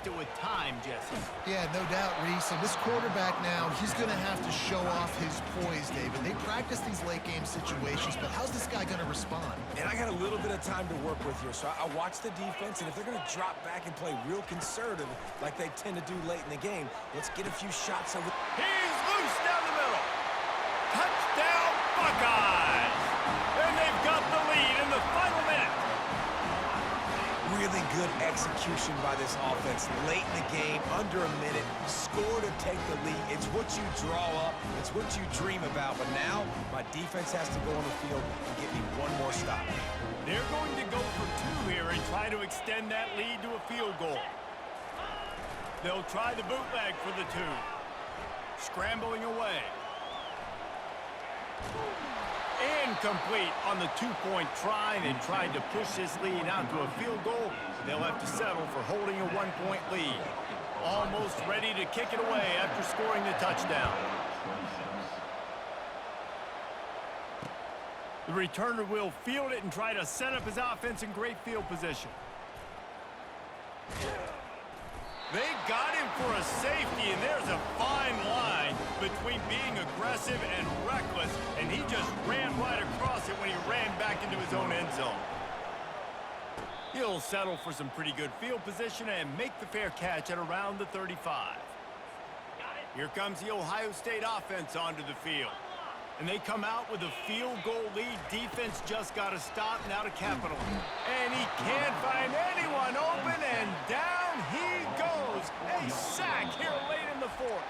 it with time, Jesse. Yeah, no doubt, Reese. And this quarterback now, he's going to have to show off his poise, David. They practice these late-game situations, but how's this guy going to respond? And I got a little bit of time to work with here, so I watch the defense, and if they're going to drop back and play real conservative like they tend to do late in the game, let's get a few shots over. He's loose down the middle. Touchdown, Buckeyes! And they've got the lead in the final minute. Really good execution by this offense late in the game, under a minute, score to take the lead. It's what you draw up, it's what you dream about, but now my defense has to go on the field and get me one more stop. They're going to go for two here and try to extend that lead to a field goal. They'll try the bootleg for the two. Scrambling away. Incomplete on the two-point try. They tried to push this lead out to a field goal. They'll have to settle for holding a one-point lead. Almost ready to kick it away after scoring the touchdown. The returner will field it and try to set up his offense in great field position. They got him for a safety, and there's a fine line between being aggressive and reckless, and he just ran right across it when he ran back into his own end zone. He'll settle for some pretty good field position and make the fair catch at around the 35. Here comes the Ohio State offense onto the field. And they come out with a field goal lead. Defense just got to stop now to capitalize. And he can't find anyone open, and down he goes. A sack here late in the fourth.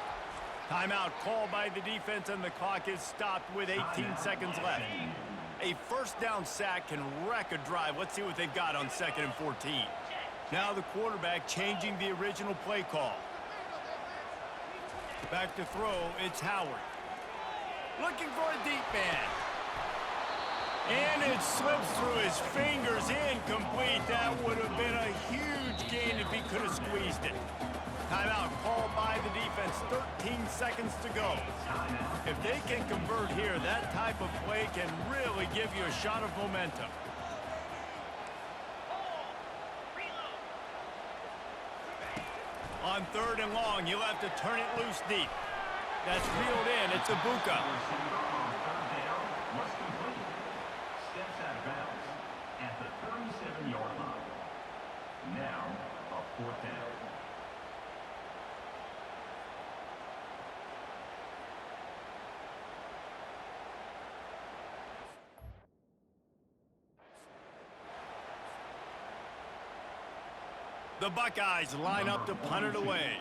Timeout called by the defense, and the clock is stopped with 18 seconds left. A first down sack can wreck a drive. Let's see what they've got on 2nd and 14. Now the quarterback changing the original play call. Back to throw, it's Howard. Looking for a deep man. And it slips through his fingers, incomplete. That would have been a huge gain if he could have squeezed it. Timeout called by the defense, 13 seconds to go. If they can convert here, that type of play can really give you a shot of momentum. On 3rd and long, you'll have to turn it loose deep. That's reeled in. It's Ibuka. Steps out of bounds at the 37-yard line. Now, a 4th down. The Buckeyes line up to punt it away.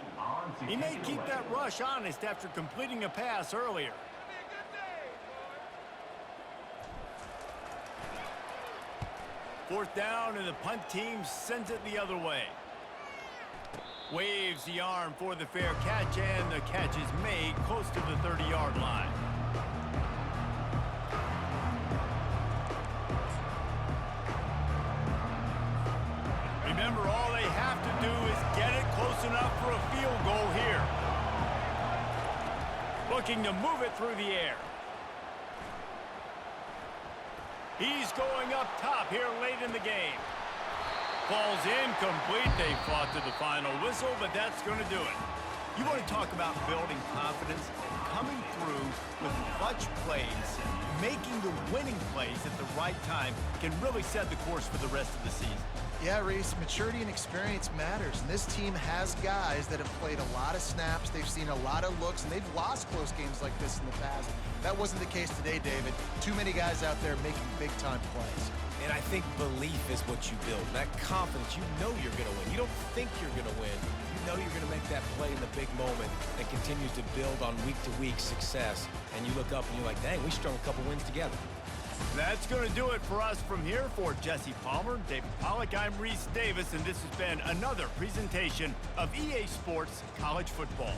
He may keep that rush honest after completing a pass earlier. Fourth down, and the punt team sends it the other way. Waves the arm for the fair catch, and the catch is made close to the 30-yard line. Remember, all they have to do is get it close enough for a field goal here. Looking to move it through the air. He's going up top here late in the game. Falls incomplete. They fought to the final whistle, but that's going to do it. You want to talk about building confidence? Coming through with clutch plays, making the winning plays at the right time can really set the course for the rest of the season. Yeah, Reese, maturity and experience matters, and this team has guys that have played a lot of snaps, they've seen a lot of looks, and they've lost close games like this in the past. That wasn't the case today, David. Too many guys out there making big-time plays. And I think belief is what you build. That confidence, you know you're going to win. You don't think you're going to win. You know you're going to make that play in the big moment that continues to build on week-to-week success. And you look up and you're like, dang, we strung a couple wins together. That's going to do it for us from here. For Jesse Palmer, David Pollack, I'm Reese Davis, and this has been another presentation of EA Sports College Football.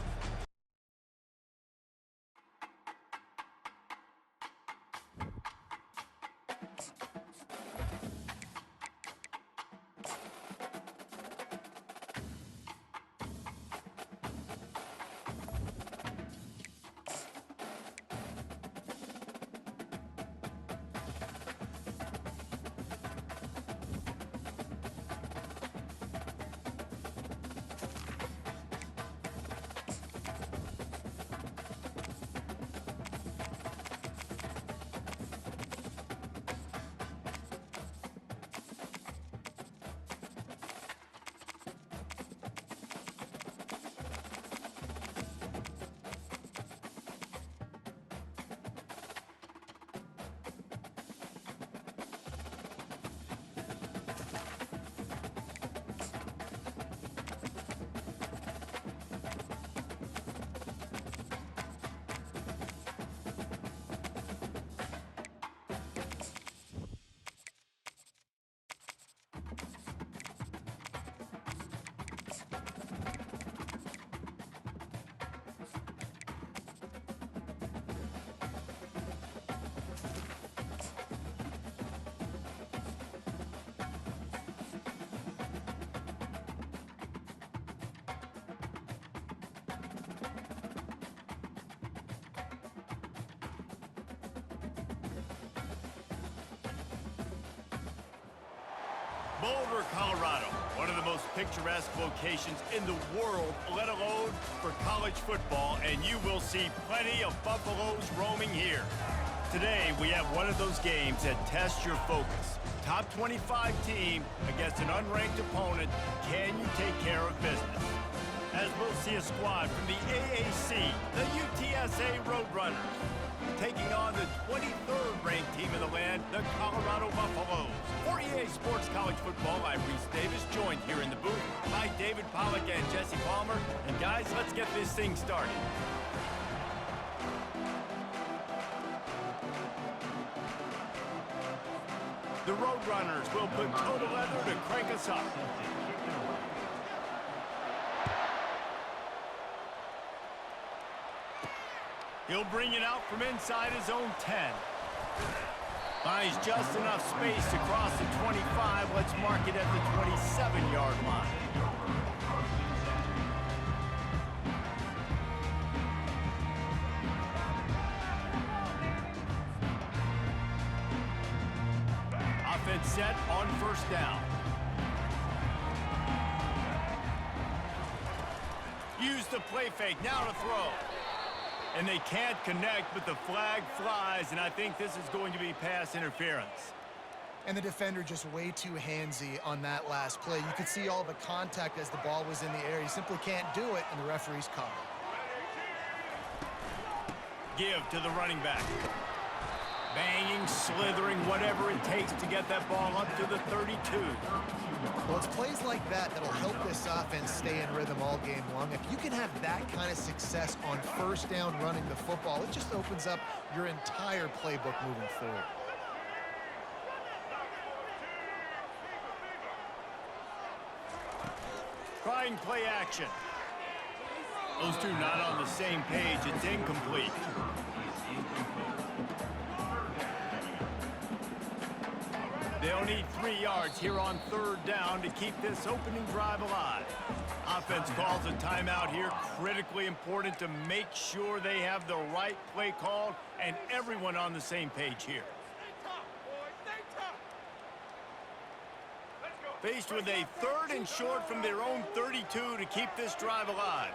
Boulder, Colorado, one of the most picturesque locations in the world, let alone for college football, and you will see plenty of Buffaloes roaming here. Today, we have one of those games that tests your focus. Top 25 team against an unranked opponent. Can you take care of business? As we'll see a squad from the AAC, the UTSA Roadrunners, taking on the 23rd ranked team in the land, the Colorado Buffaloes. For EA Sports College Football, I'm Reese Davis, joined here in the booth by David Pollack and Jesse Palmer. And guys, let's get this thing started. The Roadrunners will put total leather to crank us up. He'll bring it out from inside his own 10. Finds just enough space to cross the 25. Let's mark it at the 27-yard line. Offense set on first down. Use the play fake, now to throw. And they can't connect, but the flag flies, and I think this is going to be pass interference. And the defender just way too handsy on that last play. You could see all the contact as the ball was in the air. He simply can't do it, and the referee's called. Give to the running back. Banging, slithering, whatever it takes to get that ball up to the 32. Well, it's plays like that that'll help this offense stay in rhythm all game long. If you can have that kind of success on first down running the football, it just opens up your entire playbook moving forward. Trying play action. Those two not on the same page. It's incomplete. They'll need 3 yards here on third down to keep this opening drive alive. Offense calls a timeout here. Critically important to make sure they have the right play called and everyone on the same page here. Faced with a 3rd and short from their own 32 to keep this drive alive.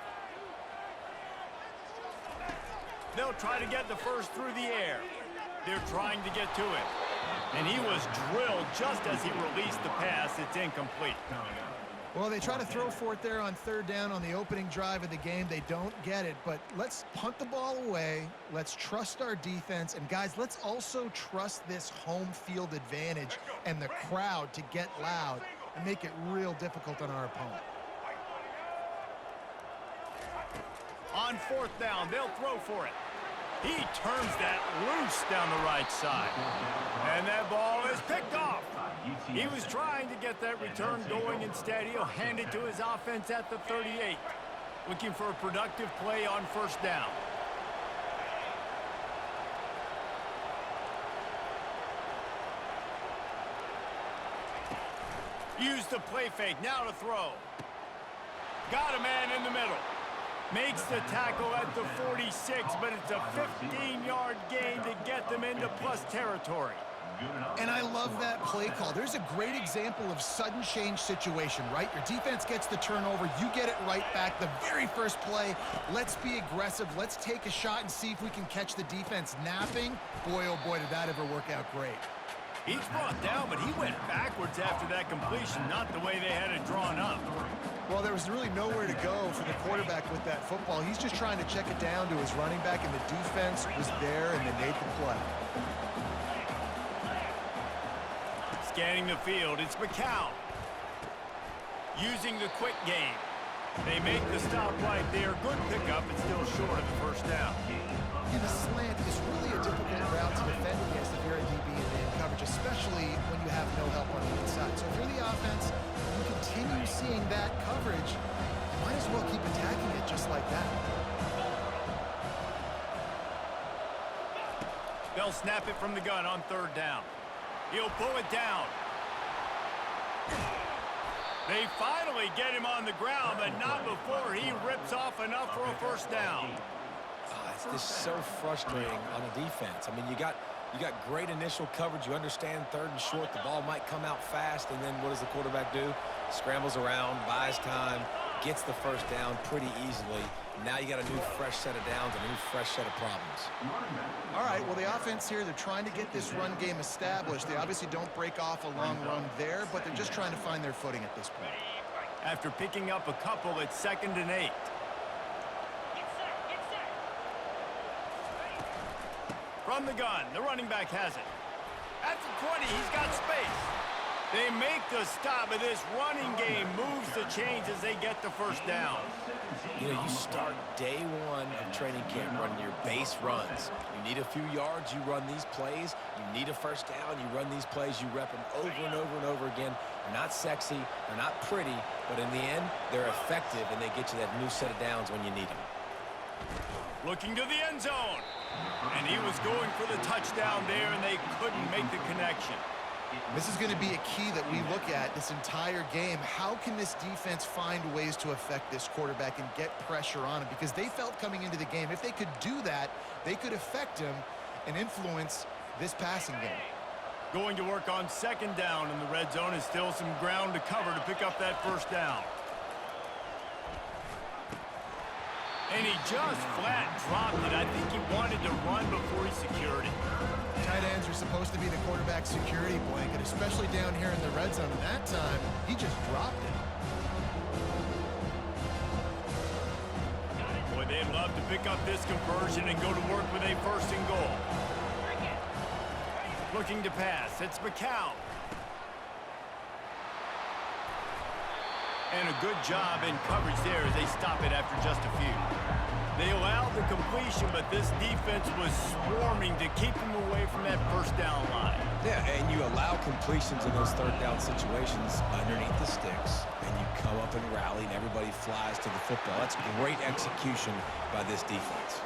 They'll try to get the first through the air. They're trying to get to it. And he was drilled just as he released the pass. It's incomplete. Well, they try to throw for it there on third down on the opening drive of the game. They don't get it, but let's punt the ball away. Let's trust our defense. And, guys, let's also trust this home field advantage and the crowd to get loud and make it real difficult on our opponent. On fourth down, they'll throw for it. He turns that loose down the right side. And that ball is picked off. He was trying to get that return going. Instead, he'll hand it to his offense at the 38. Looking for a productive play on first down. Use the play fake, now to throw. Got a man in the middle. Makes the tackle at the 46, but it's a 15-yard gain to get them into plus territory. And I love that play call. There's a great example of sudden change situation, right? Your defense gets the turnover. You get it right back. The very first play, let's be aggressive. Let's take a shot and see if we can catch the defense napping. Boy, oh boy, did that ever work out great. He's brought down, but he went backwards after that completion, not the way they had it drawn up. Well, there was really nowhere to go for the quarterback with that football. He's just trying to check it down to his running back, and the defense was there, and they made the play. Scanning the field, it's McCown. Using the quick game. They make the stop right there. Good pickup, but still short of the first down. And the slant is really a difficult route to defend against if you're a DB in man coverage, especially when you have no help on the inside. So if you're the offense, you continue seeing that coverage, you might as well keep attacking it just like that. They'll snap it from the gun on third down. He'll pull it down. They finally get him on the ground, but not before he rips off enough for a first down. It's just so frustrating on the defense. I mean, you got You got great initial coverage. You understand third and short. The ball might come out fast, and then what does the quarterback do? Scrambles around, buys time, gets the first down pretty easily. Now you got a new fresh set of downs, a new fresh set of problems. All right, well, the offense here, they're trying to get this run game established. They obviously don't break off a long run there, but they're just trying to find their footing at this point. After picking up a couple, it's 2nd and 8. From the gun, the running back has it. At the 20, he's got space. They make the stop, but this running game moves the chains as they get the first down. You know, you start day one of training camp running your base runs. You need a few yards, you run these plays. You need a first down, you run these plays. You rep them over and over and over again. They're not sexy, they're not pretty, but in the end, they're effective, and they get you that new set of downs when you need them. Looking to the end zone. And he was going for the touchdown there, and they couldn't make the connection. This is going to be a key that we look at this entire game. How can this defense find ways to affect this quarterback and get pressure on him? Because they felt coming into the game, if they could do that, they could affect him and influence this passing game. Going to work on 2nd down, and the red zone is still some ground to cover to pick up that first down. And he just flat dropped it. I think he wanted to run before he secured it. Tight ends are supposed to be the quarterback's security blanket, especially down here in the red zone. And that time, he just dropped it. Boy, they'd love to pick up this conversion and go to work with a 1st and goal. Looking to pass. It's McCown. And a good job in coverage there as they stop it after just a few. They allowed the completion, but this defense was swarming to keep them away from that first down line. Yeah, and you allow completions in those third down situations underneath the sticks, and you come up and rally, and everybody flies to the football. That's great execution by this defense.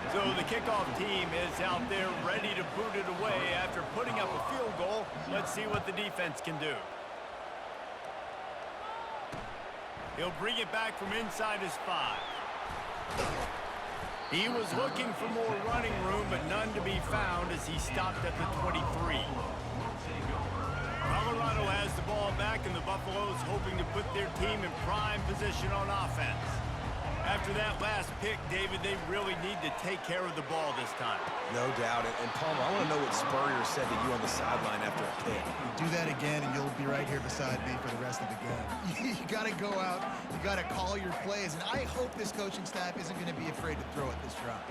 So the kickoff team is out there ready to boot it away after putting up a field goal. Let's see what the defense can do. He'll bring it back from inside his 5. He was looking for more running room, but none to be found as he stopped at the 23. Colorado has the ball back, and the Buffaloes hoping to put their team in prime position on offense. After that last pick, David, they really need to take care of the ball this time. No doubt. And Palmer, I want to know what Spurrier said to you on the sideline after a pick. Do that again, and you'll be right here beside me for the rest of the game. You got to go out. You got to call your plays. And I hope this coaching staff isn't going to be afraid to throw at this drive.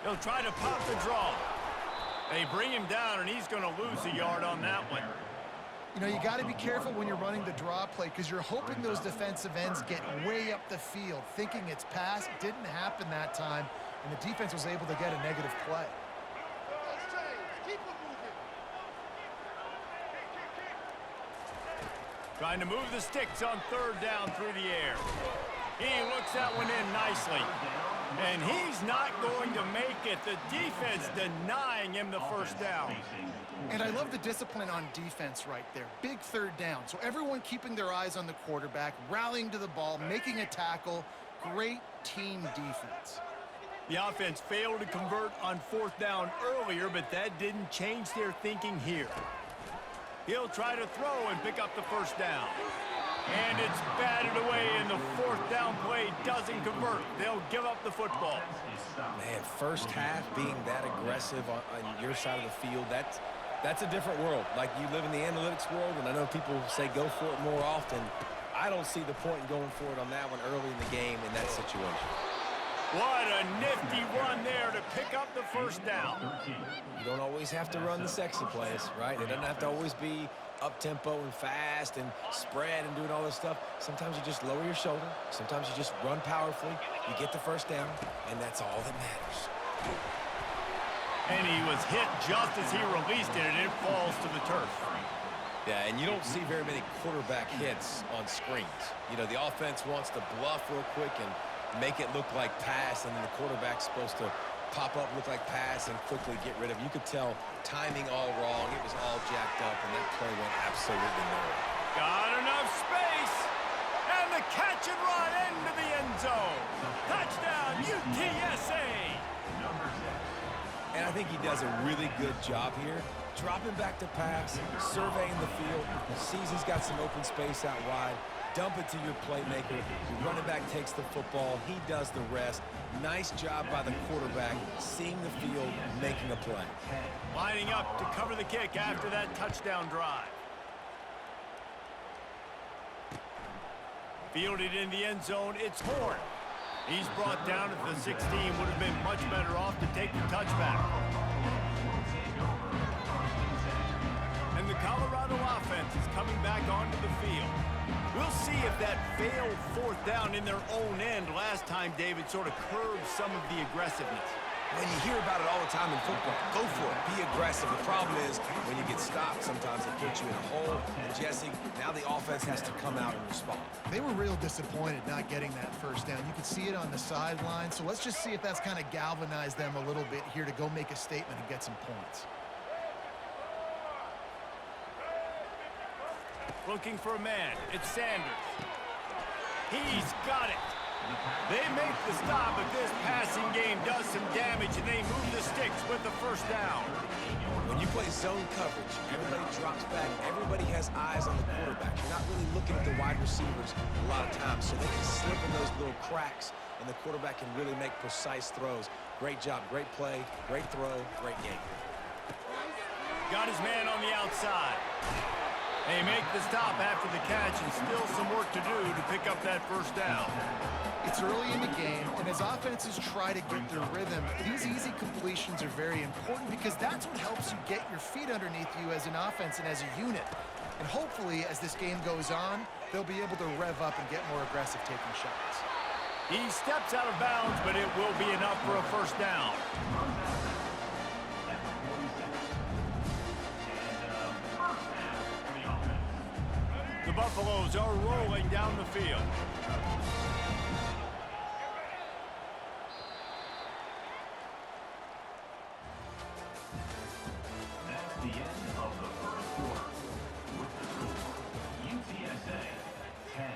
He'll try to pop the draw. They bring him down, and he's going to lose a yard on that one. You know, you got to be careful when you're running the draw play because you're hoping those defensive ends get way up the field, thinking it's pass. Didn't happen that time, and the defense was able to get a negative play. Trying to move the sticks on 3rd down through the air. He looks that one in nicely. And he's not going to make it. The defense denying him the first down. And I love the discipline on defense right there. Big 3rd down. So everyone keeping their eyes on the quarterback, rallying to the ball, making a tackle. Great team defense. The offense failed to convert on 4th down earlier, but that didn't change their thinking here. He'll try to throw and pick up the first down. And it's batted away, and the 4th down play doesn't convert. They'll give up the football. Man, first half being that aggressive on your side of the field, that's a different world. Like, you live in the analytics world, and I know people say go for it more often. I don't see the point in going for it on that one early in the game in that situation. What a nifty run there to pick up the first down. You don't always have to run the sexy plays, right? It doesn't have to always be up-tempo and fast and spread and doing all this stuff. Sometimes you just lower your shoulder. Sometimes you just run powerfully. You get the first down, and that's all that matters. And he was hit just as he released it, and it falls to the turf. Yeah, and you don't see very many quarterback hits on screens. You know, the offense wants to bluff real quick and make it look like pass, and then the quarterback's supposed to pop up, look like pass, and quickly get rid of it. You could tell timing all wrong. It was all jacked up, and that play went absolutely nowhere. Got enough space. And the catch and run into the end zone. Touchdown, UTSA. number 6. And I think he does a really good job here. Dropping back to pass, surveying the field, sees he's got some open space out wide, dump it to your playmaker. Your running back takes the football. He does the rest. Nice job by the quarterback, seeing the field, making a play. Lining up to cover the kick after that touchdown drive. Fielded in the end zone, it's Horn. He's brought down at the 16, would have been much better off to take the touchback. And the Colorado offense is coming back onto the field. We'll see if that failed fourth down in their own end last time, David, sort of curbed some of the aggressiveness. When you hear about it all the time in football, go for it, be aggressive. The problem is when you get stopped, sometimes it puts you in a hole. And Jesse, now the offense has to come out and respond. They were real disappointed not getting that first down. You could see it on the sideline, so let's just see if that's kind of galvanized them a little bit here to go make a statement and get some points. Looking for a man. It's Sanders. He's got it. They make the stop, but this passing game does some damage, and they move the sticks with the first down. When you play zone coverage, everybody drops back. Everybody has eyes on the quarterback. You're not really looking at the wide receivers a lot of times, so they can slip in those little cracks, and the quarterback can really make precise throws. Great job, great play, great throw, great game. Got his man on the outside. They make the stop after the catch, and still some work to do to pick up that first down. It's early in the game, and as offenses try to get their rhythm, these easy completions are very important because that's what helps you get your feet underneath you as an offense and as a unit. And hopefully, as this game goes on, they'll be able to rev up and get more aggressive taking shots. He steps out of bounds, but it will be enough for a first down. The Buffaloes are rolling down the field. That's the end of the first quarter. With the score, UTSA 10,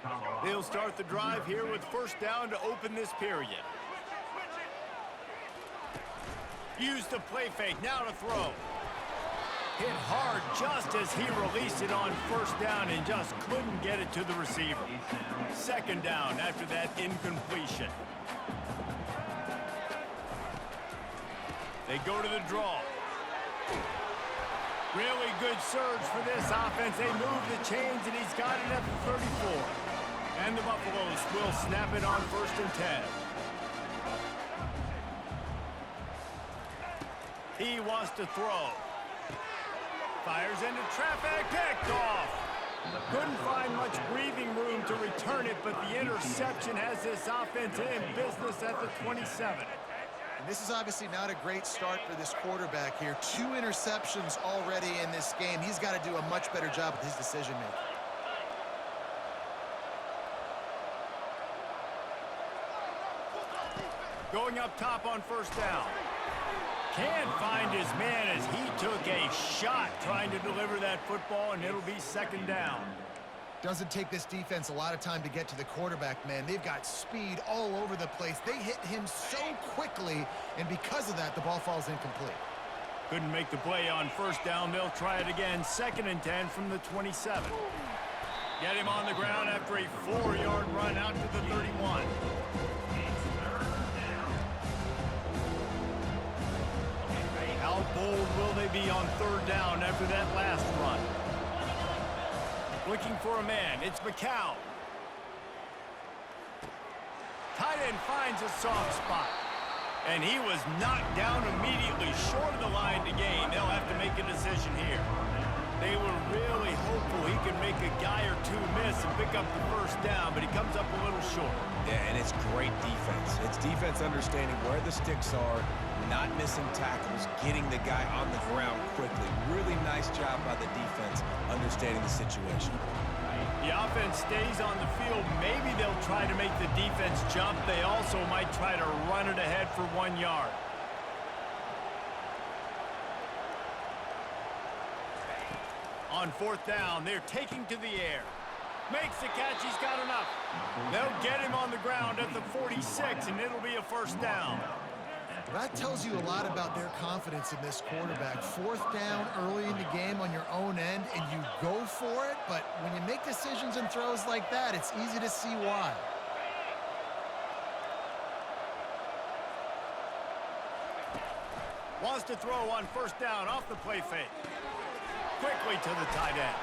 Colorado. They'll start the drive here with first down to open this period. Use the play fake, now to throw. Hit hard just as he released it on first down and just couldn't get it to the receiver. Second down after that incompletion. They go to the draw. Really good surge for this offense. They move the chains, and he's got it at the 34. And the Buffaloes will snap it on first and 10. He wants to throw. Fires into traffic, picked off. Couldn't find much breathing room to return it, but the interception has this offense in business at the 27. And this is obviously not a great start for this quarterback here. 2 interceptions already in this game. He's got to do a much better job with his decision-making. Going up top on first down. Can't find his man as he took a shot trying to deliver that football, and it'll be second down. Doesn't take this defense a lot of time to get to the quarterback, man. They've got speed all over the place. They hit him so quickly, and because of that, the ball falls incomplete. Couldn't make the play on first down. They'll try it again. Second and 10 from the 27. Get him on the ground after a 4-yard run out to the 31. How bold will they be on third down after that last run? Looking for a man. It's McCown. Tight end finds a soft spot. And he was knocked down immediately short of the line to gain. They'll have to make a decision here. They were really hopeful he could make a guy or two miss and pick up the first down, but he comes up a little short. Yeah, and it's great defense. It's defense understanding where the sticks are, not missing tackles, getting the guy on the ground quickly. Really nice job by the defense understanding the situation. The offense stays on the field. Maybe they'll try to make the defense jump. They also might try to run it ahead for 1 yard. On fourth down, they're taking to the air. Makes the catch, he's got enough. They'll get him on the ground at the 46, and it'll be a first down. That tells you a lot about their confidence in this quarterback. 4th down early in the game on your own end, and you go for it, but when you make decisions and throws like that, it's easy to see why. Wants to throw on 1st down off the play fake. Quickly to the tight end.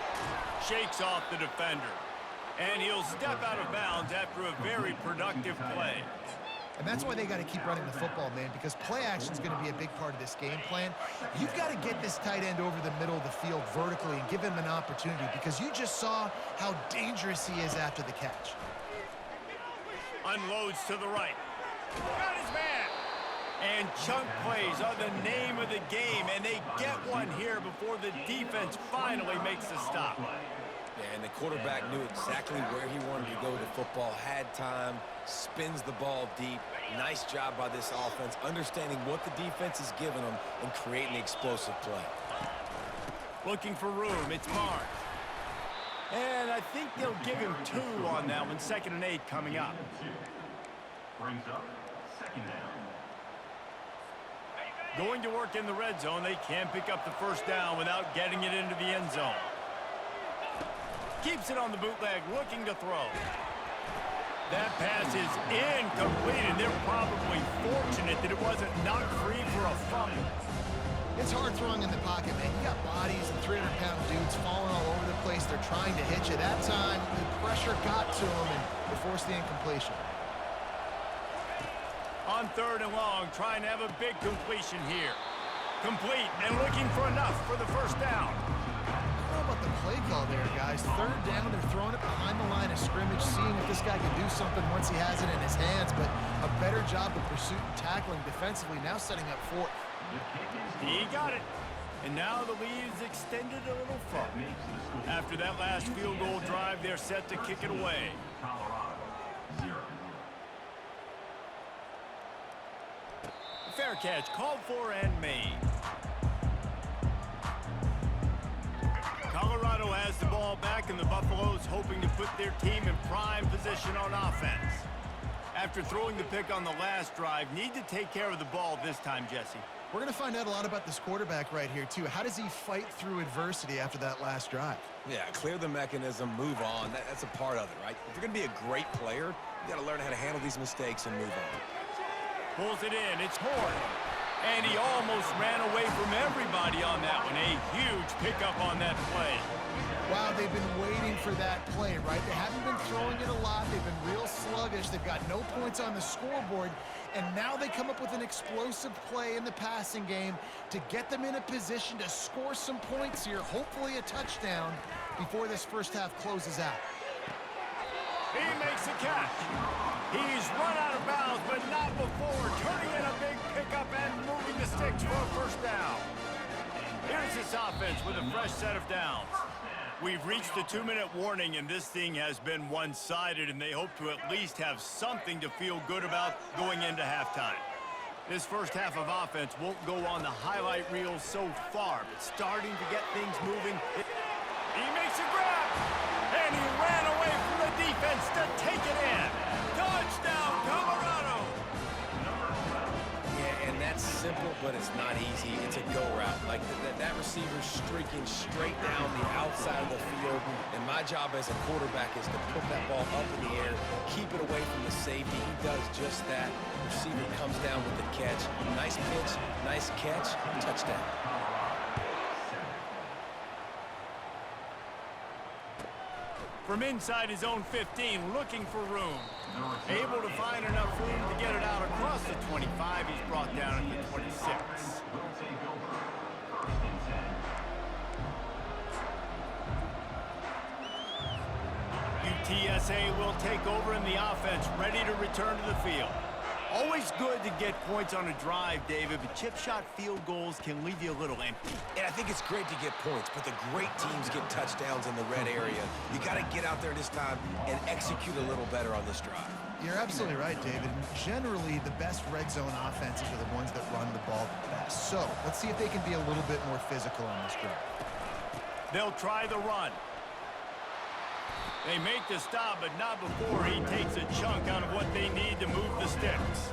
Shakes off the defender. And he'll step out of bounds after a very productive play. And that's why they got to keep running the football, man, because play action is going to be a big part of this game plan. You've got to get this tight end over the middle of the field vertically and give him an opportunity, because you just saw how dangerous he is after the catch. Unloads to the right. Got his man. And chunk plays are the name of the game, and they get one here before the defense finally makes the stop. Yeah, and the quarterback knew exactly where he wanted to go with the football, had time, spins the ball deep. Nice job by this offense, understanding what the defense is giving them and creating the explosive play. Looking for room, it's Barnes. And I think they'll give him 2 on that one. 2nd and 8 coming up. Brings up 2nd down. Going to work in the red zone, they can't pick up the 1st down without getting it into the end zone. Keeps it on the bootleg, looking to throw. That pass is incomplete, and they're probably fortunate that it wasn't knocked free for a fumble. It's hard throwing in the pocket, man. You got bodies and 300-pound dudes falling all over the place. They're trying to hit you. That time, the pressure got to them, and they forced the incompletion. On 3rd and long, trying to have a big completion here. Complete and looking for enough for the 1st down. I don't know about the play call there, guys. 3rd down, they're throwing it behind the line of scrimmage, seeing if this guy can do something once he has it in his hands, but a better job of pursuit and tackling defensively, now setting up 4th. He got it. And now the lead is extended a little further. After that last field goal drive, they're set to kick it away. Colorado, 0. Fair catch, called for and made. Colorado has the ball back, and the Buffaloes hoping to put their team in prime position on offense. After throwing the pick on the last drive, need to take care of the ball this time, Jesse. We're going to find out a lot about this quarterback right here, too. How does he fight through adversity after that last drive? Yeah, clear the mechanism, move on. That's a part of it, right? If you're going to be a great player, you got to learn how to handle these mistakes and move on. Pulls it in, it's Horn. And he almost ran away from everybody on that one. A huge pickup on that play. Wow, they've been waiting for that play, right? They haven't been throwing it a lot. They've been real sluggish. They've got no points on the scoreboard. And now they come up with an explosive play in the passing game to get them in a position to score some points here, hopefully a touchdown, before this 1st half closes out. He makes a catch. He's run out of bounds, but not before turning in a big pickup and moving the sticks for a 1st down. Here's this offense with a fresh set of downs. We've reached the 2-minute warning, and this thing has been one-sided, and they hope to at least have something to feel good about going into halftime. This 1st half of offense won't go on the highlight reel so far, but starting to get things moving. He makes a grab, and he ran away from the defense to take it in. Touchdown, Colorado! Yeah, and that's simple, but it's not easy. It's a go route. Like that receiver's streaking straight down the outside of the field, and my job as a quarterback is to put that ball up in the air, keep it away from the safety. He does just that. Receiver comes down with the catch. Nice pitch, nice catch, touchdown. From inside his own 15, looking for room. Able to find enough room to get it out across the 25. He's brought down at the 26. UTSA will take over in the offense, ready to return to the field. Always good to get points on a drive, David, but chip shot field goals can leave you a little empty. And I think it's great to get points, but the great teams get touchdowns in the red area. You got to get out there this time and execute a little better on this drive. You're absolutely right, David. Generally, the best red zone offenses are the ones that run the ball the best. So let's see if they can be a little bit more physical on this drive. They'll try the run. They make the stop, but not before he takes a chunk out of what they need to move the sticks.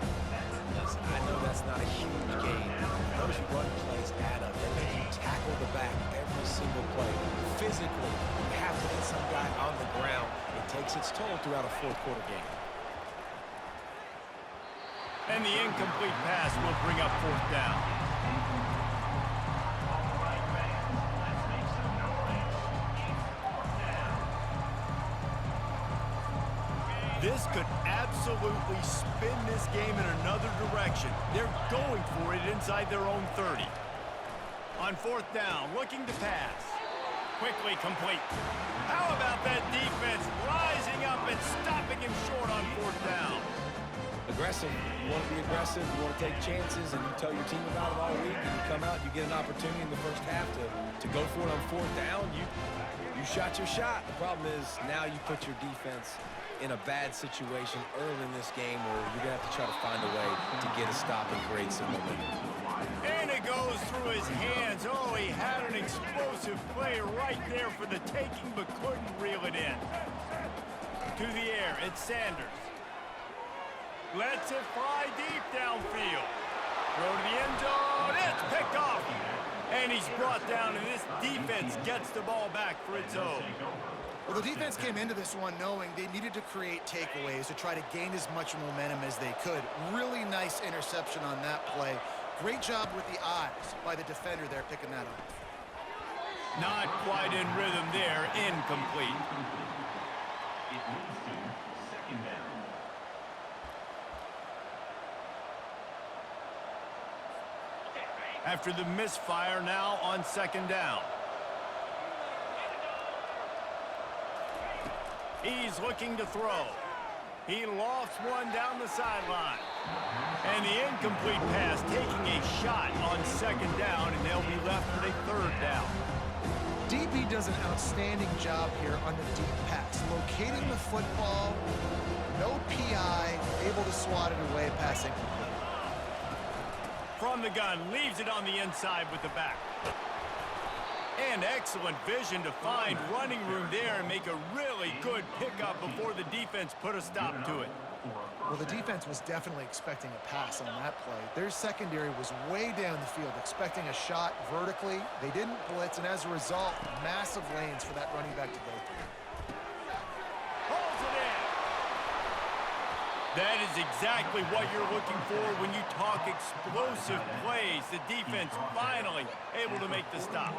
Listen, I know that's not a huge gain. Those run plays add up. They make you tackle the back every single play. Physically, you have to get some guy on the ground. It takes its toll throughout a fourth-quarter game. And the incomplete pass will bring up fourth down. All right, fans, let's make some noise. It's fourth down. This could absolutely spin this game in another direction. They're going for it inside their own 30. On fourth down, looking to pass. Quickly complete. How about that defense rising up and stopping him short on fourth down? Aggressive. You want to be aggressive, you want to take chances, and you tell your team about it all week, and you come out, you get an opportunity in the first half to go for it on fourth down. You shot your shot. The problem is now you put your defense in a bad situation early in this game where you're going to have to try to find a way to get a stop and create some momentum. And it goes through his hands. Oh, he had an explosive play right there for the taking, but couldn't reel it in. To the air, it's Sanders. Lets it fly deep downfield. Throw to the end zone. It's picked off. And he's brought down, and this defense gets the ball back for its own. Well, the defense came into this one knowing they needed to create takeaways to try to gain as much momentum as they could. Really nice interception on that play. Great job with the eyes by the defender there picking that up. Not quite in rhythm there. Incomplete. It leads to second down. After the misfire, now on second down. He's looking to throw. He lofts one down the sideline. And the incomplete pass taking a shot on second down, and they'll be left with a third down. DB does an outstanding job here on the deep pass. Locating the football, no PI, able to swat it away, pass incomplete. From the gun, leaves it on the inside with the back. And excellent vision to find running room there and make a really good pickup before the defense put a stop to it. Well, the defense was definitely expecting a pass on that play. Their secondary was way down the field, expecting a shot vertically. They didn't blitz, and as a result, massive lanes for that running back to go through. Holds it in. That is exactly what you're looking for when you talk explosive plays. The defense finally able to make the stop.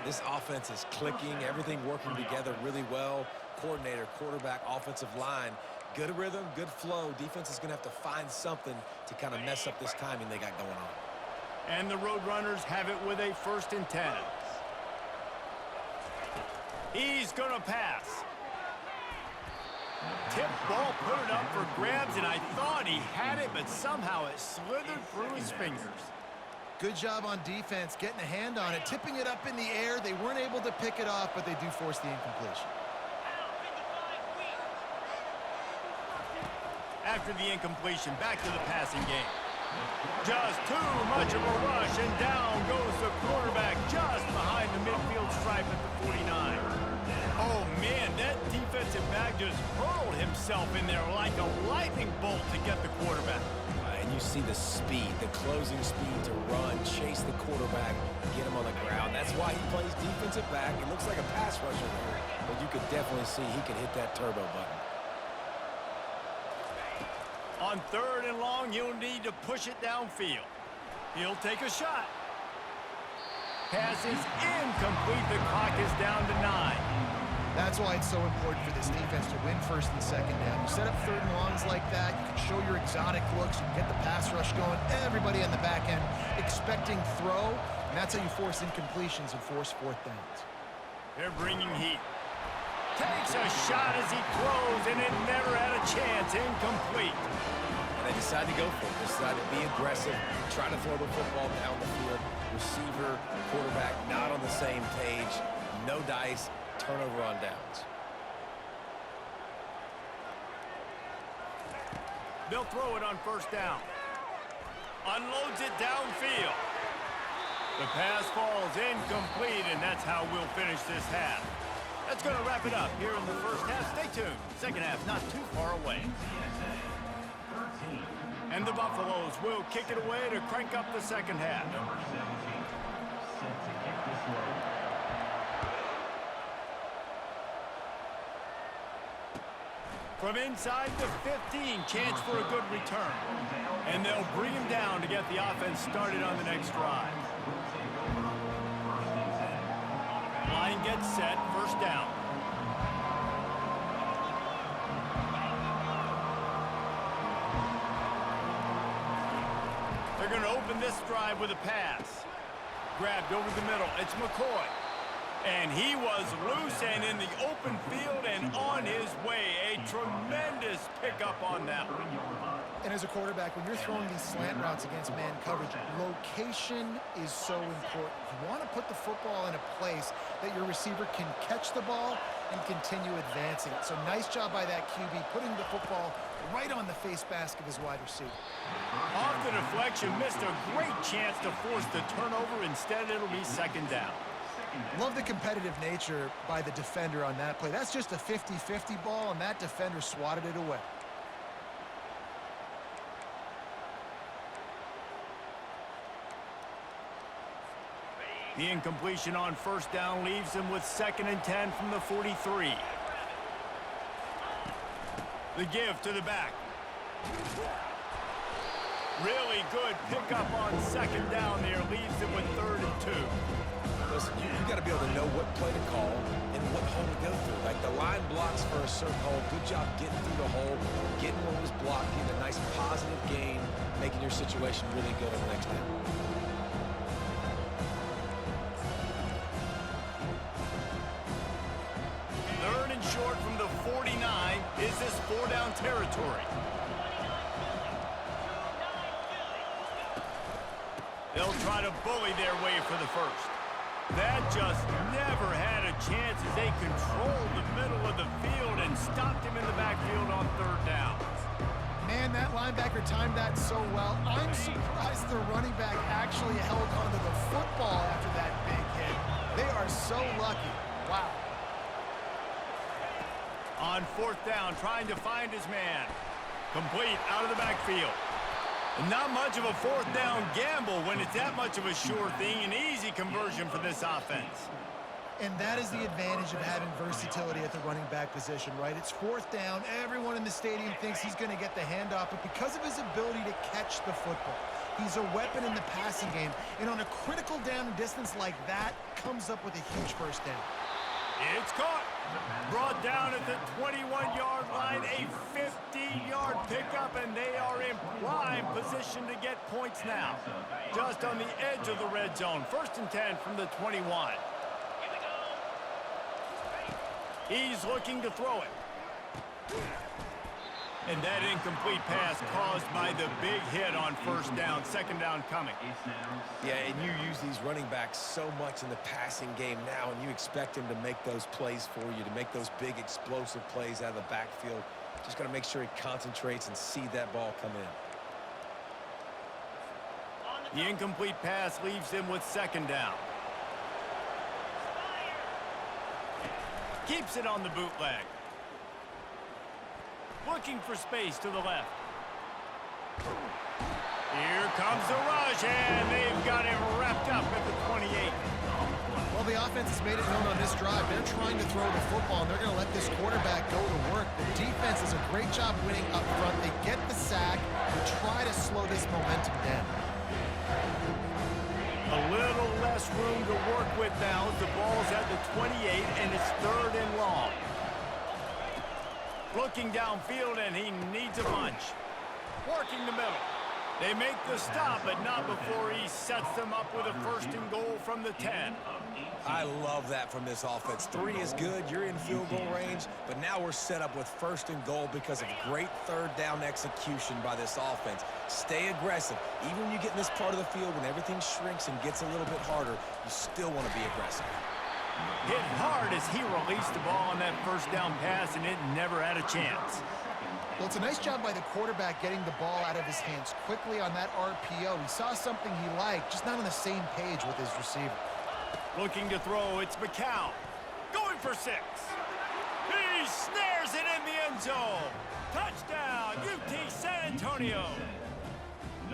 This offense is clicking, everything working together really well. Coordinator, quarterback, offensive line, good rhythm, good flow. Defense is going to have to find something to kind of mess up this timing they got going on. And the Roadrunners have it with a 1st and 10. He's going to pass. Tip ball, put it up for grabs, and I thought he had it, but somehow it slithered through his fingers. Good job on defense, getting a hand on it, tipping it up in the air. They weren't able to pick it off, but they do force the incompletion. After the incompletion, back to the passing game. Just too much of a rush, and down goes the quarterback just behind the midfield stripe at the 49. Oh, man, that defensive back just hurled himself in there like a lightning bolt to get the quarterback. And you see the speed, the closing speed to run, chase the quarterback, get him on the ground. That's why he plays defensive back. It looks like a pass rusher there, but you could definitely see he could hit that turbo button. On 3rd and long, he'll need to push it downfield. He'll take a shot. Pass is incomplete. The clock is down to 9. That's why it's so important for this defense to win 1st and 2nd down. You set up 3rd and longs like that, you can show your exotic looks, you can get the pass rush going, everybody on the back end expecting throw, and that's how you force incompletions and force 4th downs. They're bringing heat. Takes a shot as he throws, and it never had a chance. Incomplete. And they decide to go for it. They decide to be aggressive, try to throw the football down the field. Receiver, quarterback, not on the same page. No dice. Turnover on downs. They'll throw it on 1st down. Unloads it downfield. The pass falls incomplete, and that's how we'll finish this half. That's going to wrap it up here in the first half. Stay tuned. Second half not too far away. 13. And the Buffaloes will kick it away to crank up the second half. Number 17, set to kick this low. From inside the 15, chance for a good return. And they'll bring him down to get the offense started on the next drive. Line gets set, first down. They're going to open this drive with a pass. Grabbed over the middle. It's McCoy. And he was loose and in the open field and on his way. A tremendous pickup on that one. And as a quarterback, when you're throwing these slant routes against man coverage, location is so important. You want to put the football in a place that your receiver can catch the ball and continue advancing. So nice job by that QB, putting the football right on the face mask of his wide receiver. Off the deflection, missed a great chance to force the turnover. Instead, it'll be second down. Love the competitive nature by the defender on that play. That's just a 50-50 ball, and that defender swatted it away. The incompletion on first down leaves him with 2nd and 10 from the 43. The give to the back. Really good pickup on second down there. Leaves him with 3rd and 2. Listen, you got to be able to know what play to call and what hole to go through. Like the line blocks for a certain hole. Good job getting through the hole, getting what was blocked, getting a nice positive gain, making your situation really good on the next down. Third and short from the 49. Is this 4-down territory? They'll try to bully their way for the first. That just never had a chance as they controlled the middle of the field and stopped him in the backfield on 3rd down. Man, that linebacker timed that so well. I'm surprised the running back actually held onto the football after that big hit. They are so lucky. Wow. On 4th down, trying to find his man. Complete out of the backfield. Not much of a 4th down gamble when it's that much of a sure thing. An easy conversion for this offense. And that is the advantage of having versatility at the running back position, right? It's 4th down. Everyone in the stadium thinks he's going to get the handoff, but because of his ability to catch the football, he's a weapon in the passing game. And on a critical down and distance like that, comes up with a huge first down. It's caught. Brought down at the 21-yard line. A 50-yard pickup, and they are in prime position to get points now. Just on the edge of the red zone. 1st and 10 from the 21. He's looking to throw it. And that incomplete pass caused by the big hit on 1st down. 2nd down coming. Yeah, and you use these running backs so much in the passing game now, and you expect him to make those plays for you, to make those big explosive plays out of the backfield. Just got to make sure he concentrates and see that ball come in. The incomplete pass leaves him with 2nd down. Keeps it on the bootleg. Looking for space to the left. Here comes the rush, and they've got him wrapped up at the 28. Well, the offense has made it known on this drive. They're trying to throw the football, and they're going to let this quarterback go to work. The defense does a great job winning up front. They get the sack and try to slow this momentum down. A little less room to work with now as the ball's at the 28, and it's 3rd and long. Looking downfield, and he needs a bunch. Working the middle. They make the stop, but not before he sets them up with a 1st and goal from the 10. I love that from this offense. 3 is good. You're in field goal range, but now we're set up with 1st and goal because of great 3rd down execution by this offense. Stay aggressive. Even when you get in this part of the field, when everything shrinks and gets a little bit harder, you still want to be aggressive. Hit hard as he released the ball on that 1st down pass, and it never had a chance. Well, it's a nice job by the quarterback getting the ball out of his hands quickly on that RPO. He saw something he liked, just not on the same page with his receiver. Looking to throw, it's McCown. Going for 6. He snares it in the end zone. Touchdown, UT San Antonio.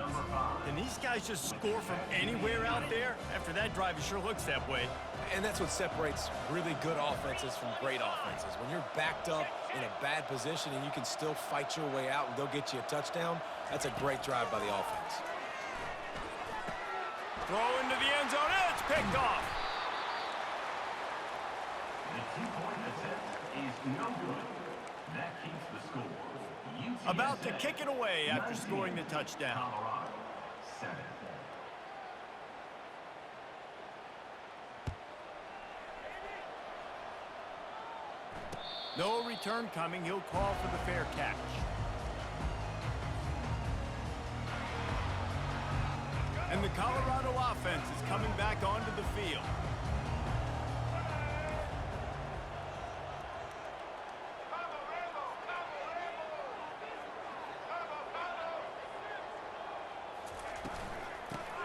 number 5. And these guys just score from anywhere out there? After that drive, it sure looks that way. And that's what separates really good offenses from great offenses. When you're backed up in a bad position and you can still fight your way out and go get you a touchdown, that's a great drive by the offense. Throw into the end zone, and it's picked off. The 2-point attempt is no good. That keeps the score. UTSA About to kick it away after scoring the touchdown. Colorado 7. No return coming. He'll call for the fair catch. And the Colorado offense is coming back onto the field.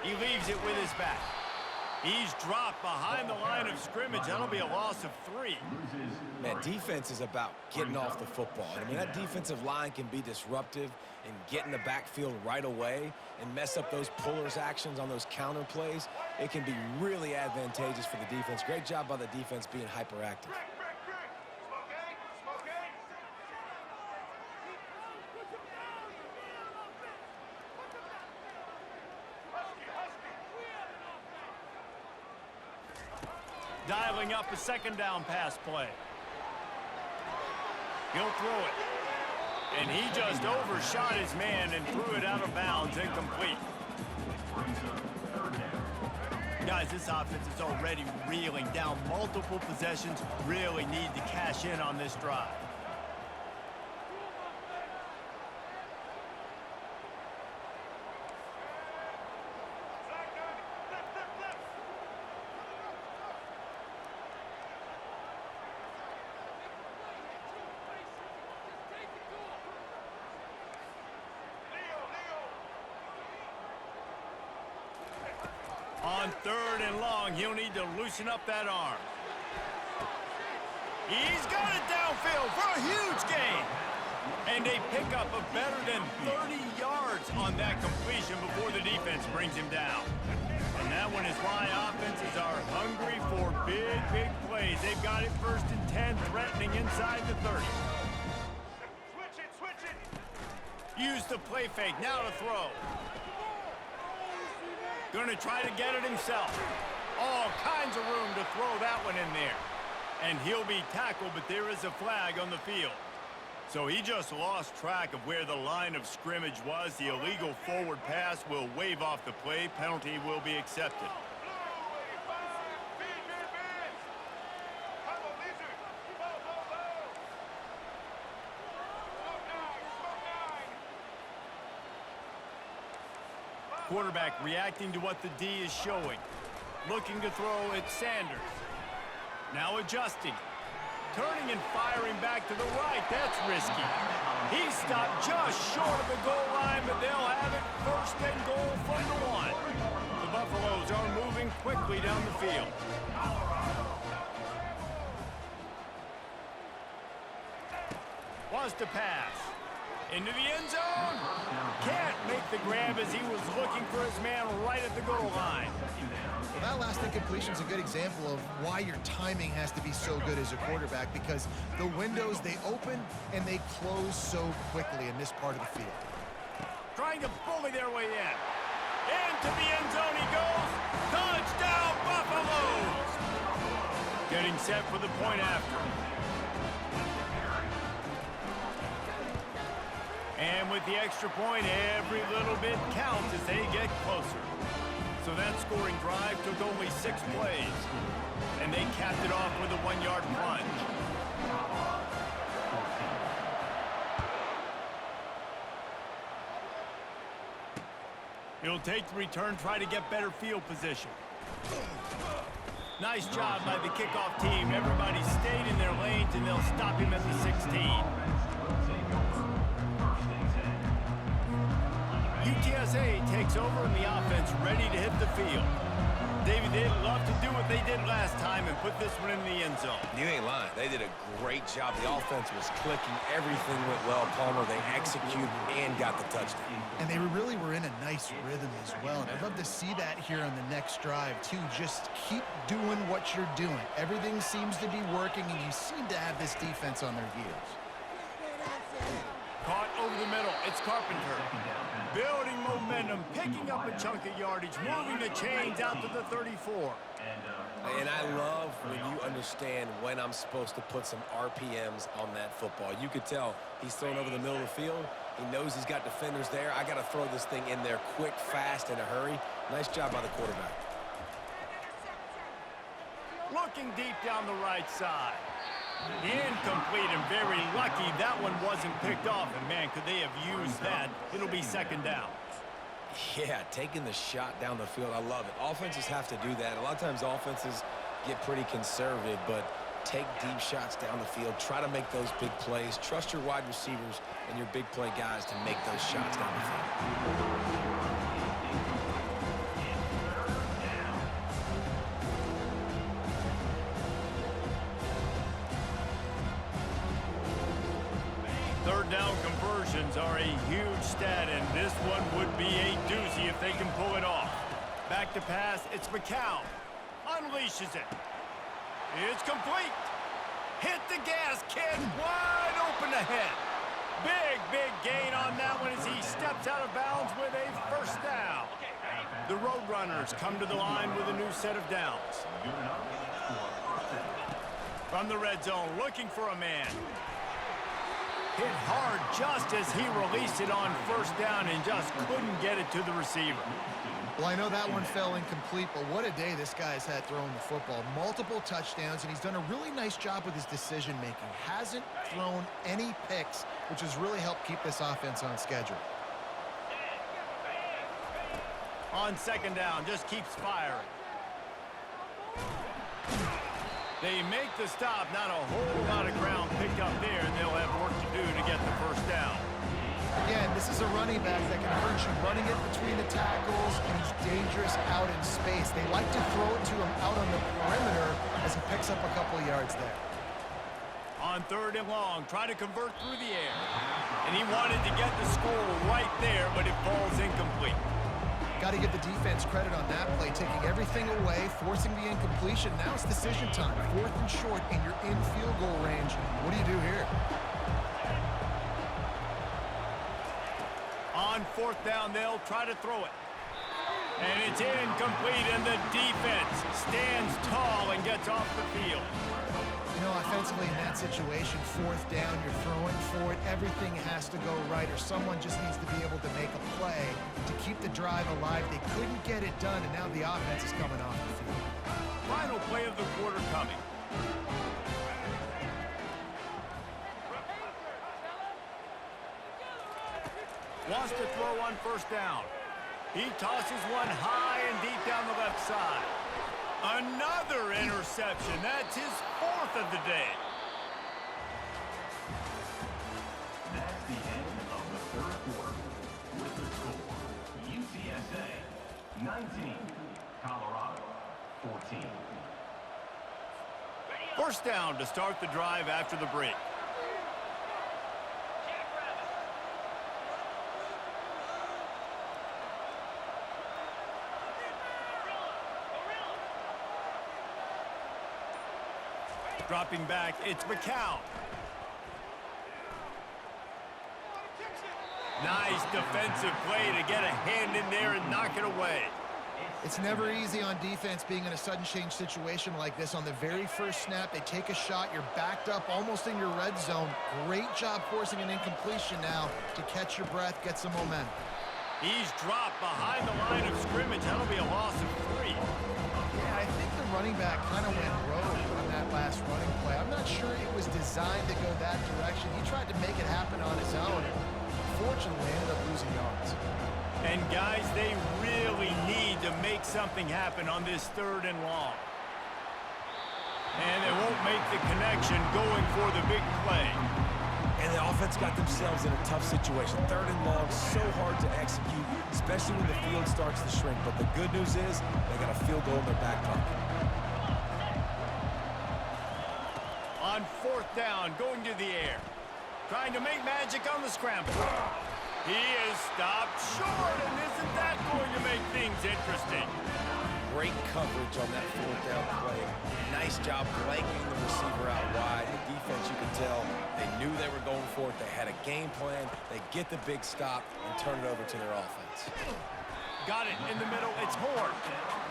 He leaves it with his back. He's dropped behind the line of scrimmage. That'll be a loss of 3. Man, defense is about getting off the football. I mean, that defensive line can be disruptive and get in the backfield right away and mess up those pullers actions on those counter plays. It can be really advantageous for the defense. Great job by the defense being hyperactive. Dialing up a second down pass play. He'll throw it. And he just overshot his man and threw it out of bounds, incomplete. Guys, this offense is already reeling down multiple possessions. Really need to cash in on this drive. On 3rd and long, he'll need to loosen up that arm. He's got it downfield for a huge gain. And a pickup of better than 30 yards on that completion before the defense brings him down. And that one is why offenses are hungry for big, big plays. They've got it 1st and 10, threatening inside the 30. Switch it. Use the play fake, now to throw. Gonna try to get it himself. All kinds of room to throw that one in there. And he'll be tackled, but there is a flag on the field. So he just lost track of where the line of scrimmage was. The illegal forward pass will wave off the play. Penalty will be accepted. Quarterback reacting to what the D is showing. Looking to throw at Sanders. Now adjusting. Turning and firing back to the right. That's risky. He stopped just short of the goal line, but they'll have it 1st and goal from the 1. The Buffaloes are moving quickly down the field. Wants to pass. Into the end zone. Can't make the grab as he was looking for his man right at the goal line. Well, that last incompletion is a good example of why your timing has to be so good as a quarterback, because the windows, they open and they close so quickly in this part of the field. Trying to bully their way in. Into the end zone he goes. Touchdown, Buffaloes! Getting set for the point after. And with the extra point, every little bit counts as they get closer. So that scoring drive took only 6 plays. And they capped it off with a 1-yard plunge. He'll take the return, try to get better field position. Nice job by the kickoff team. Everybody stayed in their lanes, and they'll stop him at the 16. UTSA takes over in the offense, ready to hit the field. David, they'd love to do what they did last time and put this one in the end zone. You ain't lying. They did a great job. The offense was clicking. Everything went well. Palmer, they executed and got the touchdown. And they really were in a nice rhythm as well. And I'd love to see that here on the next drive, too. Just keep doing what you're doing. Everything seems to be working, and you seem to have this defense on their heels. Caught over the middle. It's Carpenter. Building momentum, picking up a chunk of yardage, moving the chains out to the 34. And I love when you understand when I'm supposed to put some RPMs on that football. You could tell he's thrown over the middle of the field. He knows he's got defenders there. I got to throw this thing in there quick, fast, in a hurry. Nice job by the quarterback. Looking deep down the right side. Incomplete, and very lucky that one wasn't picked off. And, man, could they have used that? It'll be second down. Yeah, taking the shot down the field, I love it. Offenses have to do that. A lot of times offenses get pretty conservative, but take deep shots down the field. Try to make those big plays. Trust your wide receivers and your big play guys to make those shots down the field. Third down conversions are a huge stat, and this one would be a doozy if they can pull it off. Back to pass, it's McCown. Unleashes it. It's complete. Hit the gas, kid. Wide open ahead. Big gain on that one as he steps out of bounds with a first down. The Roadrunners come to the line with a new set of downs. From the red zone, looking for a man. Hit hard just as he released it on first down and just couldn't get it to the receiver. Well, I know that one fell incomplete, but what a day this guy's had throwing the football. Multiple touchdowns, and he's done a really nice job with his decision-making. Hasn't thrown any picks, which has really helped keep this offense on schedule. On second down, just keeps firing. They make the stop, not a whole lot of ground picked up there, and they'll have work to do to get the first down. Again, this is a running back that can hurt you running it between the tackles, and he's dangerous out in space. They like to throw it to him out on the perimeter as he picks up a couple of yards there. On third and long, try to convert through the air. And he wanted to get the score right there, but it falls incomplete. Got to give the defense credit on that play, taking everything away, forcing the incompletion. Now it's decision time. Fourth and short, and you're in field goal range. What do you do here? On fourth down, they'll try to throw it. And it's incomplete, and the defense stands tall and gets off the field. You know, offensively in that situation, fourth down, you're throwing for it. Everything has to go right, or someone just needs to be able to make a play to keep the drive alive. They couldn't get it done, and now the offense is coming off the field. Final play of the quarter coming. Wants to throw on first down. He tosses one high and deep down the left side. Another interception. That's his fourth of the day. That's the end of the third quarter. With the score, UTSA 19, Colorado 14. First down to start the drive after the break. Dropping back, it's McCown. Nice defensive play to get a hand in there and knock it away. It's never easy on defense being in a sudden change situation like this. On the very first snap, they take a shot. You're backed up almost in your red zone. Great job forcing an incompletion now to catch your breath, get some momentum. He's dropped behind the line of scrimmage. That'll be a loss of 3. Yeah, I think the running back kind of went rogue on that last running play. I'm not sure it was designed to go that direction. He tried to make it happen on his own. Fortunately, ended up losing yards. And guys, they really need to make something happen on this third and long. And they won't make the connection going for the big play. And the offense got themselves in a tough situation. 3rd and long, so hard to execute, especially when the field starts to shrink. But the good news is they got a field goal in their back pocket. On 4th down, going to the air. Trying to make magic on the scramble. He is stopped short, and isn't that going to make things interesting? Great coverage on that 4th down play. Nice job blanking the receiver out wide. The defense, you can tell, they knew they were going for it. They had a game plan. They get the big stop and turn it over to their offense. Got it in the middle. It's Horn.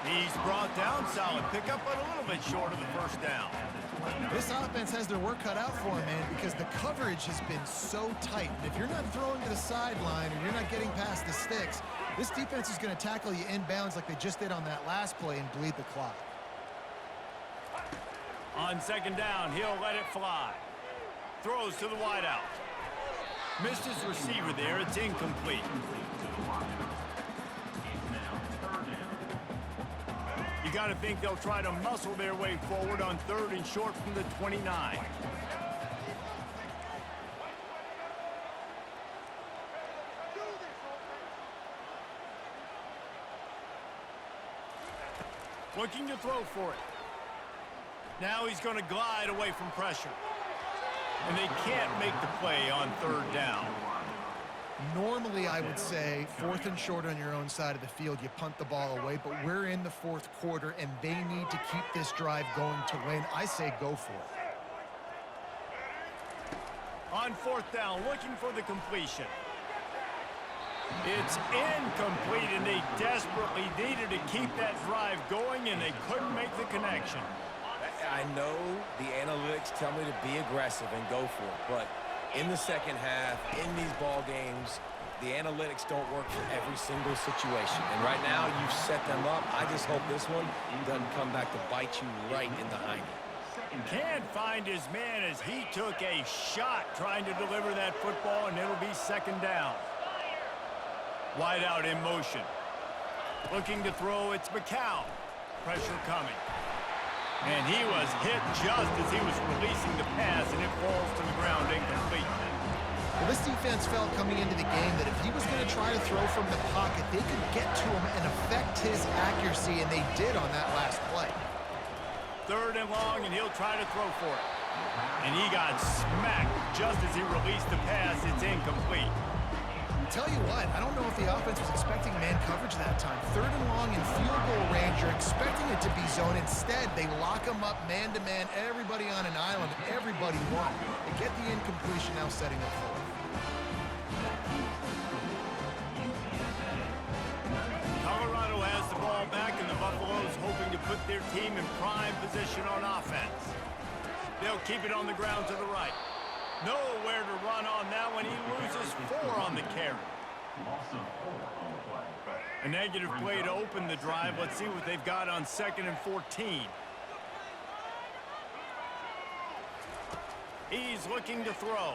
He's brought down. Solid pickup, but a little bit short of the 1st down. This offense has their work cut out for them, man, because the coverage has been so tight. And if you're not throwing to the sideline or you're not getting past the sticks, this defense is going to tackle you inbounds like they just did on that last play and bleed the clock. On 2nd down, he'll let it fly. Throws to the wideout. Missed his receiver there. It's incomplete. You got to think they'll try to muscle their way forward on 3rd and short from the 29. Looking to throw for it. Now he's going to glide away from pressure. And they can't make the play on 3rd down. Normally, I would say 4th and short on your own side of the field, you punt the ball away, but we're in the 4th quarter, and they need to keep this drive going to win. I say go for it. On 4th down, looking for the completion. It's incomplete, and they desperately needed to keep that drive going, and they couldn't make the connection. I know the analytics tell me to be aggressive and go for it, but in the 2nd half, in these ball games, the analytics don't work for every single situation. And right now, you've set them up. I just hope this one doesn't come back to bite you right in the hiney. Can't find his man as he took a shot trying to deliver that football, and it'll be 2nd down. Wide out in motion. Looking to throw, it's McCown. Pressure coming. And he was hit just as he was releasing the pass, and it falls to the ground incomplete. Well, this defense felt coming into the game that if he was going to try to throw from the pocket, they could get to him and affect his accuracy, and they did on that last play. 3rd and long, and he'll try to throw for it. And he got smacked just as he released the pass. It's incomplete. Tell you what, I don't know if the offense was expecting man coverage that time. 3rd and long in field goal range, you're expecting it to be zone. Instead, they lock them up man-to-man, everybody on an island, everybody won. They get the incompletion, now setting up for it. Colorado has the ball back, and the Buffaloes hoping to put their team in prime position on offense. They'll keep it on the ground to the right. Nowhere to run on that one. He loses 4 on the carry. A negative play to open the drive. Let's see what they've got on 2nd and 14. He's looking to throw.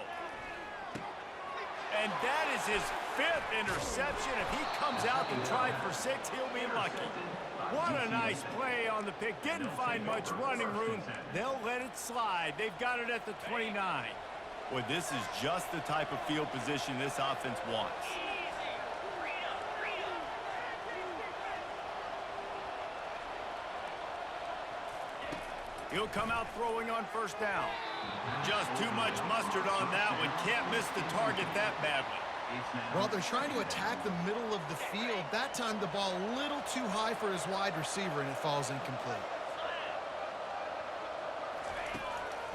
And that is his 5th interception. If he comes out and tries for 6, he'll be lucky. What a nice play on the pick. Didn't find much running room. They'll let it slide. They've got it at the 29. Boy, this is just the type of field position this offense wants. He'll come out throwing on 1st down. Just too much mustard on that one. Can't miss the target that badly. Well, they're trying to attack the middle of the field. That time the ball a little too high for his wide receiver, and it falls incomplete.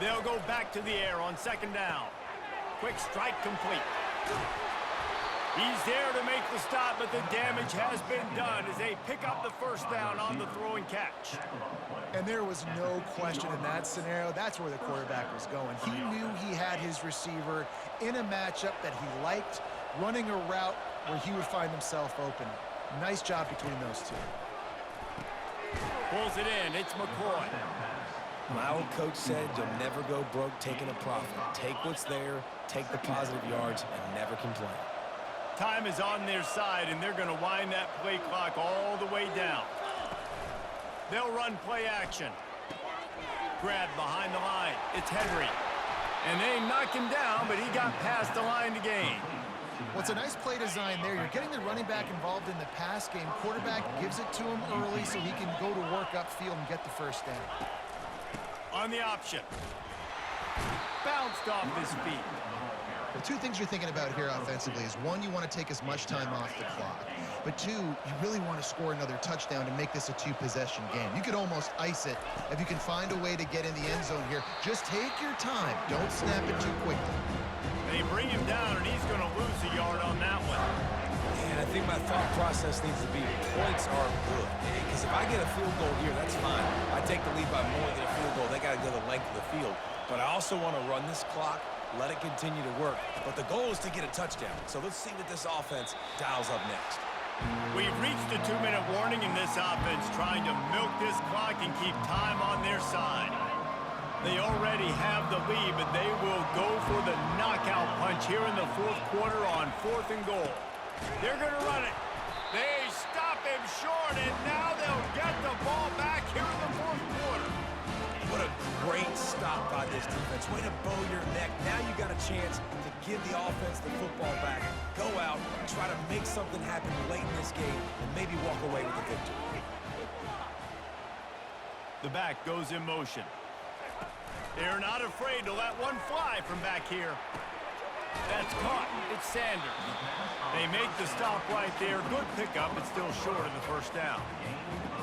They'll go back to the air on 2nd down. Quick strike complete. He's there to make the stop, but the damage has been done as they pick up the 1st down on the throwing catch. And there was no question in that scenario. That's where the quarterback was going. He knew he had his receiver in a matchup that he liked, running a route where he would find himself open. Nice job between those two. Pulls it in. It's McCoy. My old coach said you'll never go broke taking a profit. Take what's there, take the positive yards, and never complain. Time is on their side, and they're going to wind that play clock all the way down. They'll run play action. Grab behind the line. It's Henry. And they knock him down, but he got past the line to gain. Well, it's a nice play design there. You're getting the running back involved in the pass game. Quarterback gives it to him early so he can go to work upfield and get the first down. On the option. Bounced off his feet. Well, two things you're thinking about here offensively is, one, you want to take as much time off the clock. But two, you really want to score another touchdown to make this a two-possession game. You could almost ice it if you can find a way to get in the end zone here. Just take your time. Don't snap it too quickly. They bring him down, and he's going to lose a yard on that one. And I think my thought process needs to be points are good. Because if I get a field goal here, that's fine. I take the lead by more than a field goal. They got to go the length of the field. But I also want to run this clock, let it continue to work. But the goal is to get a touchdown. So let's see what this offense dials up next. We've reached a 2-minute warning in this offense, trying to milk this clock and keep time on their side. They already have the lead, but they will go for the knockout punch here in the fourth quarter on 4th and goal. They're going to run it. They stop him short, and now they'll get the ball back here in the fourth quarter. What a great stop by this defense. Way to bow your neck. Now you got a chance to give the offense the football back, go out, try to make something happen late in this game, and maybe walk away with the victory. The back goes in motion. They're not afraid to let one fly from back here. That's caught. It's Sanders. They make the stop right there. Good pickup, but still short of the first down.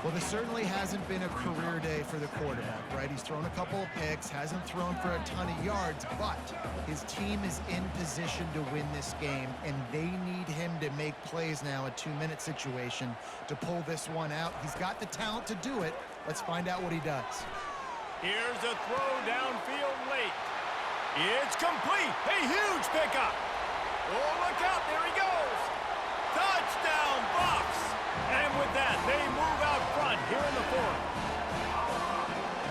Well, this certainly hasn't been a career day for the quarterback, right? He's thrown a couple of picks, hasn't thrown for a ton of yards, but his team is in position to win this game, and they need him to make plays now, a 2-minute situation, to pull this one out. He's got the talent to do it. Let's find out what he does. Here's a throw downfield late. It's complete. A huge pickup. Oh, look out. There he goes. Touchdown, Bucs. And with that, they move out front here in the fourth.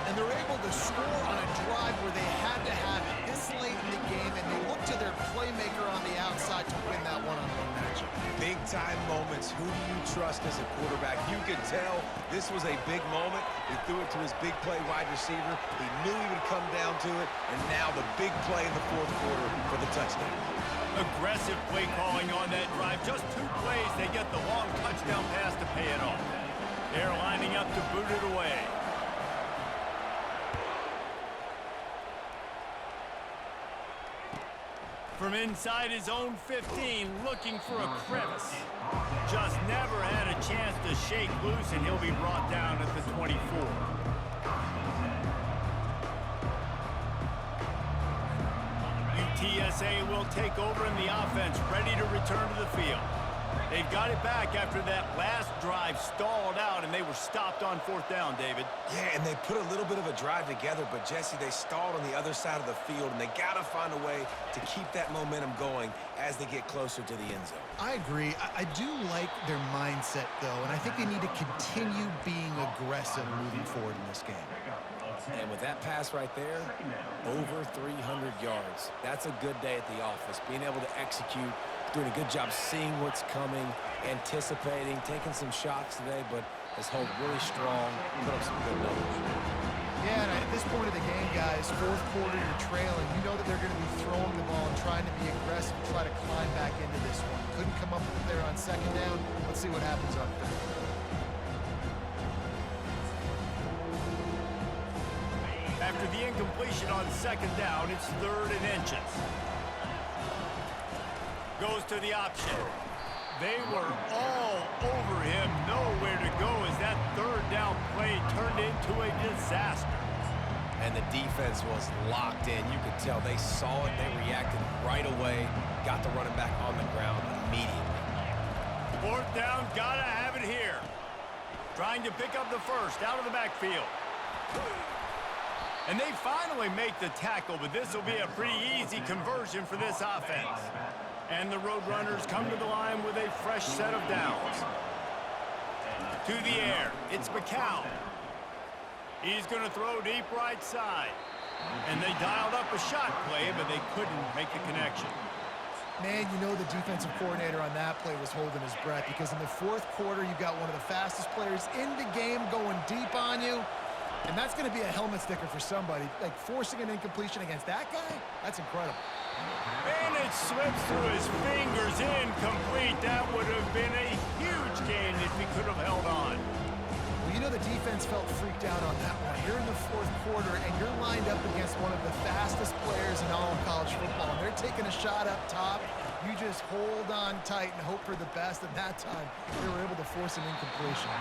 And they're able to score on a drive where they had to have it this late in the game, and they look to their playmaker on the outside to win that one-on-one matchup. Big-time moments. Who do you trust as a quarterback? You could tell this was a big moment. He threw it to his big play wide receiver. He knew he would come down to it, and now the big play in the fourth quarter for the touchdown. Aggressive play calling on that drive. Just 2 plays, they get the long touchdown pass to pay it off. They're lining up to boot it away. From inside his own 15, looking for a crevice. Just never had a chance to shake loose, and he'll be brought down at the 24. UTSA will take over in the offense, ready to return to the field. They've got it back after that last drive stalled out, and they were stopped on 4th down, David. Yeah, and they put a little bit of a drive together, but, Jesse, they stalled on the other side of the field, and they got to find a way to keep that momentum going as they get closer to the end zone. I agree. I do like their mindset, though, and I think they need to continue being aggressive moving forward in this game. And with that pass right there, over 300 yards. That's a good day at the office, being able to execute, doing a good job seeing what's coming, anticipating, taking some shots today, but has held really strong, put up some good numbers. Yeah, and at this point of the game, guys, fourth quarter, you're trailing. You know that they're going to be throwing the ball and trying to be aggressive and try to climb back into this one. Couldn't come up with it there on 2nd down. Let's see what happens on 3rd. After the incompletion on 2nd down, it's 3rd and inches. Goes to the option. They were all over him, nowhere to go as that 3rd down play turned into a disaster. And the defense was locked in. You could tell they saw it, they reacted right away, got the running back on the ground immediately. 4th down, gotta have it here. Trying to pick up the first out of the backfield. And they finally make the tackle, but this will be a pretty easy conversion for this offense. And the Roadrunners come to the line with a fresh set of downs. To the air, it's McCown. He's going to throw deep right side. And they dialed up a shot play, but they couldn't make the connection. Man, you know the defensive coordinator on that play was holding his breath, because in the fourth quarter, you got one of the fastest players in the game going deep on you. And that's going to be a helmet sticker for somebody. Like, forcing an incompletion against that guy, that's incredible. And it slips through his fingers, incomplete. That would have been a huge gain if he could have held on. Well, you know the defense felt freaked out on that one. You're in the fourth quarter, and you're lined up against one of the fastest players in all of college football. And they're taking a shot up top. You just hold on tight and hope for the best. And that time, they were able to force an incompletion.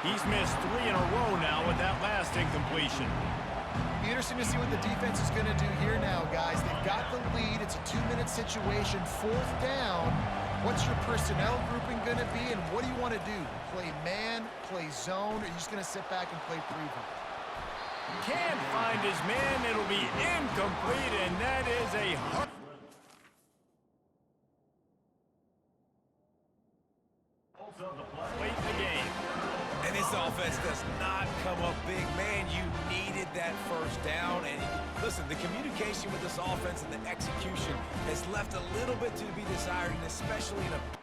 He's missed 3 in a row now with that last incompletion. Be interesting to see what the defense is going to do here now, guys. They've got the lead. It's a 2-minute situation, 4th down. What's your personnel grouping going to be, and what do you want to do? Play man, play zone, or are you just going to sit back and play prevent? Can't find his man. It'll be incomplete, and that is a hard... late in the game. And this offense does not come up big. Man, you needed that first down. And listen, the communication with this offense and the execution has left a little bit to be desired, and especially in a